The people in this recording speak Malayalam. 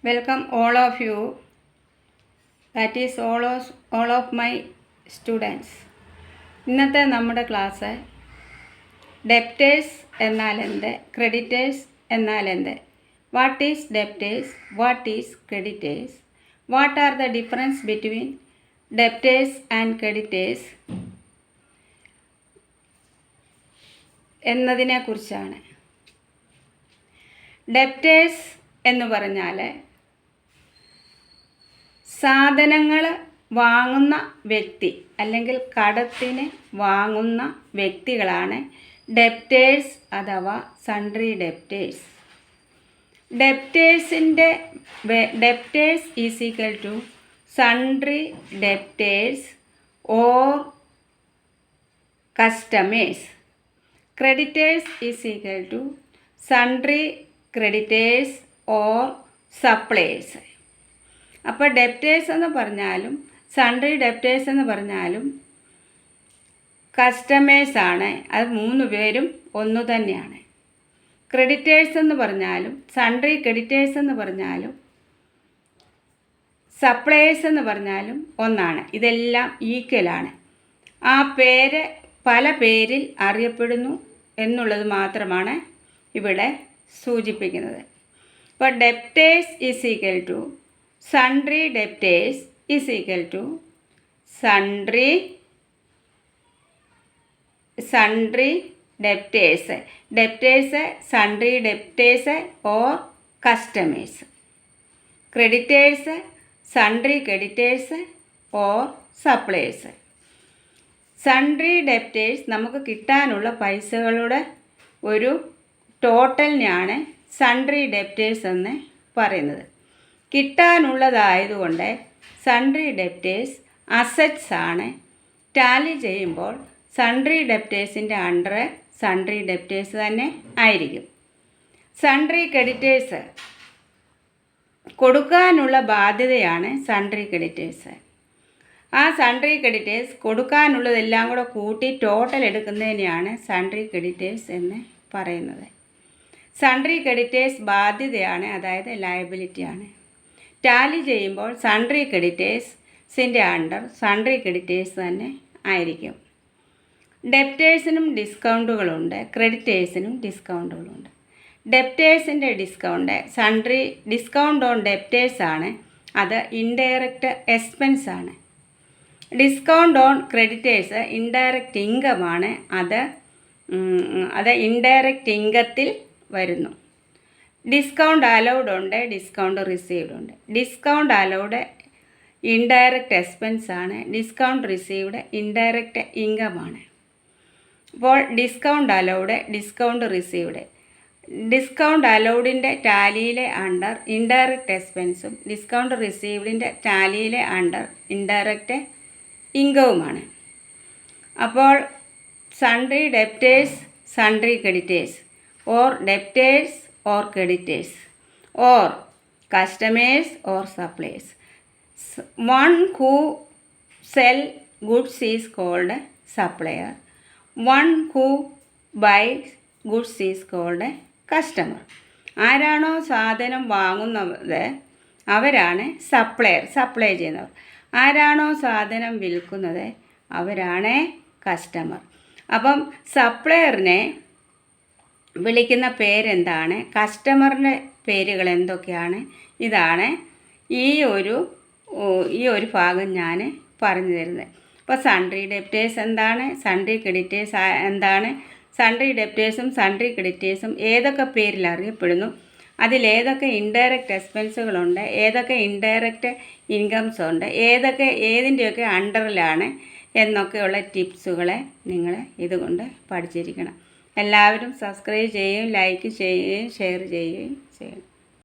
Welcome all of you, that is all of my students. ഇന്നത്തെ നമ്മുടെ ക്ലാസ് ഡെപ്റ്റേഴ്സ് എന്നാൽ എന്ത്, ക്രെഡിറ്റേഴ്സ് എന്നാൽ എന്ത്, what is debtors, what is creditors, what are the difference between debtors and creditors എന്നതിനെക്കുറിച്ചാണ്. ഡെപ്റ്റേഴ്സ് എന്ന് പറഞ്ഞാൽ സാധനങ്ങൾ വാങ്ങുന്ന വ്യക്തി അല്ലെങ്കിൽ കടത്തിന് വാങ്ങുന്ന വ്യക്തികളാണ് ഡെപ്റ്റേഴ്സ് അഥവാ sundry debtors. Debtors is equal to sundry debtors or customers. Creditors is equal to sundry creditors or suppliers. അപ്പോൾ ഡെപ്റ്റേഴ്സ് എന്ന് പറഞ്ഞാലും സൺട്രി ഡെപ്റ്റേഴ്സ് എന്ന് പറഞ്ഞാലും കസ്റ്റമേഴ്സാണ്. അത് മൂന്ന് പേരും ഒന്നു തന്നെയാണ്. ക്രെഡിറ്റേഴ്സ് എന്ന് പറഞ്ഞാലും സൺട്രി ക്രെഡിറ്റേഴ്സ് എന്ന് പറഞ്ഞാലും സപ്ലയേഴ്സ് എന്ന് പറഞ്ഞാലും ഒന്നാണ്. ഇതെല്ലാം ഈക്വലാണ്. ആ പേര് പല പേരിൽ അറിയപ്പെടുന്നു എന്നുള്ളത് മാത്രമാണ് ഇവിടെ സൂചിപ്പിക്കുന്നത്. അപ്പോൾ debtors is equal to sundry debtors is equal to sundry debtors. Debtors sundry debtors or customers. Creditors sundry creditors or suppliers. Sundry debtors നമുക്ക് കിട്ടാനുള്ള പൈസകളുടെ ഒരു ടോട്ടലിനെയാണ് സൺട്രി ഡെപ്റ്റേഴ്സ് എന്ന് പറയുന്നത്. കിട്ടാനുള്ളതായതുകൊണ്ട് സൺട്രി ഡെപ്റ്റേഴ്സ് അസറ്റ്സ് ആണ്. ടാലി ചെയ്യുമ്പോൾ സൺട്രി ഡെപ്റ്റേഴ്സിൻ്റെ അണ്ടർ സൺട്രി ഡെപ്റ്റേഴ്സ് തന്നെ ആയിരിക്കും. സൺട്രി ക്രെഡിറ്റേഴ്സ് കൊടുക്കാനുള്ള ബാധ്യതയാണ് സൺട്രി ക്രെഡിറ്റേഴ്സ്. ആ സൺട്രി ക്രെഡിറ്റേഴ്സ് കൊടുക്കാനുള്ളതെല്ലാം കൂടെ കൂട്ടി ടോട്ടൽ എടുക്കുന്നതിനെയാണ് സൺട്രി ക്രെഡിറ്റേഴ്സ് എന്ന് പറയുന്നത്. സൺട്രി ക്രെഡിറ്റേഴ്സ് ബാധ്യതയാണ്, അതായത് ലയബിലിറ്റിയാണ്. ടാലി ചെയ്യുമ്പോൾ സൺട്രി ക്രെഡിറ്റേഴ്സിൻ്റെ അണ്ടർ സൺട്രി ക്രെഡിറ്റേഴ്സ് തന്നെ ആയിരിക്കും. ഡെപ്റ്റേഴ്സിനും ഡിസ്കൗണ്ടുകളുണ്ട്, ക്രെഡിറ്റേഴ്സിനും ഡിസ്കൗണ്ടുകളുണ്ട്. ഡെപ്റ്റേഴ്സിൻ്റെ ഡിസ്കൗണ്ട് ഓൺ ഡെപ്റ്റേഴ്സ് ആണ്. അത് ഇൻഡയറക്റ്റ് എക്സ്പെൻസ് ആണ്. ഡിസ്കൗണ്ട് ഓൺ ക്രെഡിറ്റേഴ്സ് ഇൻഡയറക്റ്റ് ഇൻകമാണ്. അത് ഇൻഡയറക്റ്റ് ഇൻകത്തിൽ വരുന്നു. ഡിസ്കൗണ്ട് അലൗഡ് ഉണ്ട്, ഡിസ്കൗണ്ട് റിസീവ്ഡ് ഉണ്ട്. ഡിസ്കൗണ്ട് അലൗഡ് ഇൻഡയറക്റ്റ് എക്സ്പെൻസ് ആണ്. ഡിസ്കൗണ്ട് റിസീവ്ഡ് ഇൻഡയറക്റ്റ് ഇൻകമാണ്. അപ്പോൾ discount allowed, discount received. Discount അലൗഡിൻ്റെ ടാലിയിലെ അണ്ടർ ഇൻഡയറക്റ്റ് എക്സ്പെൻസും ഡിസ്കൗണ്ട് റിസീവ്ഡിൻ്റെ ടാലിയിലെ അണ്ടർ ഇൻഡയറക്റ്റ് ഇൻകവുമാണ്. അപ്പോൾ sundry debtors, sundry creditors or debtors or creditors or customers or suppliers. One who sell goods is called supplier. One who buys goods is called customer. ആരാണോ സാധനം വാങ്ങുന്നത് അവരാണ് സപ്ലയർ, സപ്ലൈ ചെയ്യുന്നവർ. ആരാണോ സാധനം വിൽക്കുന്നത് അവരാണ് കസ്റ്റമർ. അപ്പം സപ്ലയറിനെ വിളിക്കുന്ന പേരെന്താണ്, കസ്റ്റമറിൻ്റെ പേരുകൾ എന്തൊക്കെയാണ്, ഇതാണ് ഈ ഒരു ഭാഗം ഞാൻ പറഞ്ഞു തരുന്നത്. അപ്പോൾ സൺട്രി ഡെപ്റ്റേഴ്സ് എന്താണ്, സൺട്രി ക്രെഡിറ്റേഴ്സ് എന്താണ്, സൺട്രി ഡെപ്റ്റേഴ്സും സൺട്രി ക്രെഡിറ്റേഴ്സും ഏതൊക്കെ പേരിൽ അറിയപ്പെടുന്നു, അതിലേതൊക്കെ ഇൻഡയറക്റ്റ് എക്സ്പെൻസുകളുണ്ട്, ഏതൊക്കെ ഇൻഡയറക്റ്റ് ഇൻകംസ് ഉണ്ട്, ഏതിൻ്റെയൊക്കെ അണ്ടറിലാണ് എന്നൊക്കെയുള്ള ടിപ്സുകളെ നിങ്ങൾ ഇതുകൊണ്ട് പഠിച്ചിരിക്കണം. എല്ലാവരും സബ്സ്ക്രൈബ് ചെയ്യുകയും ലൈക്ക് ചെയ്യുകയും ഷെയർ ചെയ്യുകയും ചെയ്യണം.